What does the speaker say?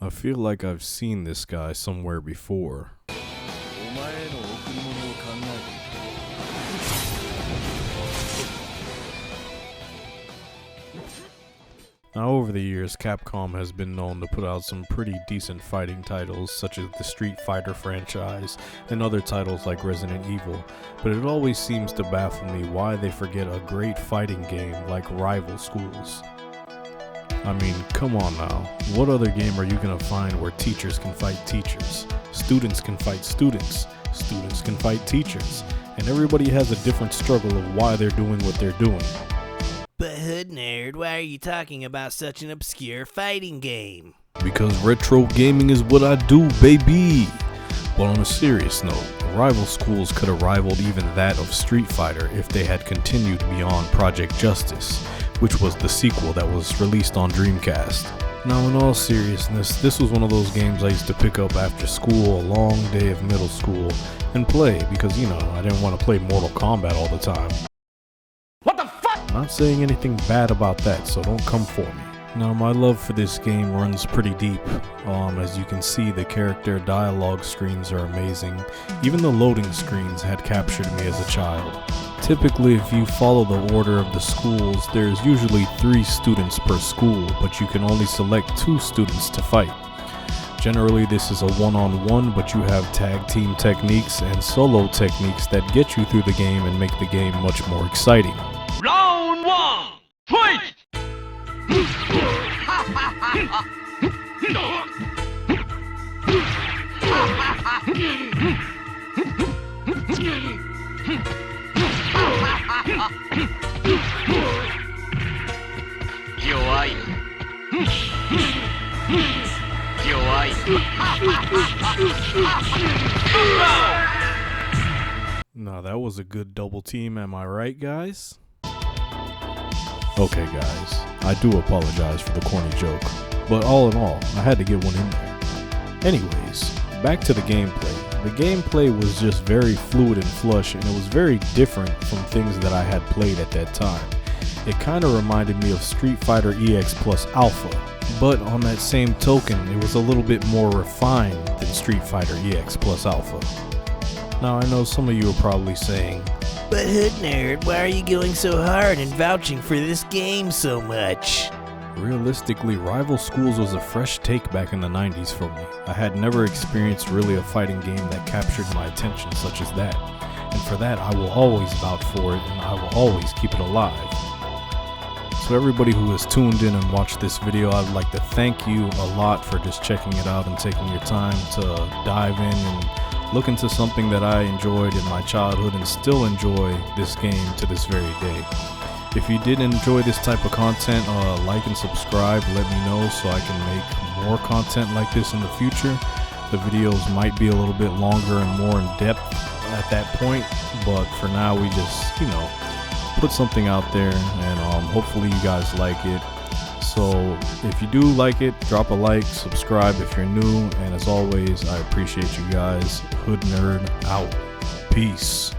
I feel like I've seen this guy somewhere before. Now, over the years, Capcom has been known to put out some pretty decent fighting titles, such as the Street Fighter franchise and other titles like Resident Evil, but it always seems to baffle me why they forget a great fighting game like Rival Schools. I mean, come on now, what other game are you gonna find where teachers can fight teachers, students can fight students, students can fight teachers, and everybody has a different struggle of why they're doing what they're doing? But Hood Nerd, why are you talking about such an obscure fighting game? Because retro gaming is what I do, baby! But on a serious note, Rival Schools could have rivaled even that of Street Fighter if they had continued beyond Project Justice, which was the sequel that was released on Dreamcast. Now, in all seriousness, this was one of those games I used to pick up after school, a long day of middle school, and play because, I didn't want to play Mortal Kombat all the time. Not saying anything bad about that, so don't come for me. Now, my love for this game runs pretty deep. As you can see, the character dialogue screens are amazing. Even the loading screens had captured me as a child. Typically, if you follow the order of the schools, there's usually 3 students per school, but you can only select 2 students to fight. Generally, this is a one-on-one, but you have tag team techniques and solo techniques that get you through the game and make the game much more exciting. Round 1, fight! Now that was a good double team, am I right, guys? Okay guys, I do apologize for the corny joke, but all in all, I had to get one in there. Anyways, back to the gameplay. The gameplay was just very fluid and flush, and it was very different from things that I had played at that time. It kinda reminded me of Street Fighter EX plus Alpha, but on that same token, it was a little bit more refined than Street Fighter EX plus Alpha. Now I know some of you are probably saying, But Hood Nerd, why are you going so hard and vouching for this game so much? realistically, Rival Schools was a fresh take back in the 90s for me. I had never experienced really a fighting game that captured my attention such as that. And for that, I will always vouch for it, and I will always keep it alive. So everybody who has tuned in and watched this video, I'd like to thank you a lot for just checking it out and taking your time to dive in and look into something that I enjoyed in my childhood and still enjoy this game to this very day. If you did enjoy this type of content, like and subscribe, let me know so I can make more content like this in the future. The videos might be a little bit longer and more in depth at that point, but for now we just, put something out there, and hopefully you guys like it. So if you do like it, drop a like, subscribe if you're new, and as always, I appreciate you guys. Hood Nerd out. Peace.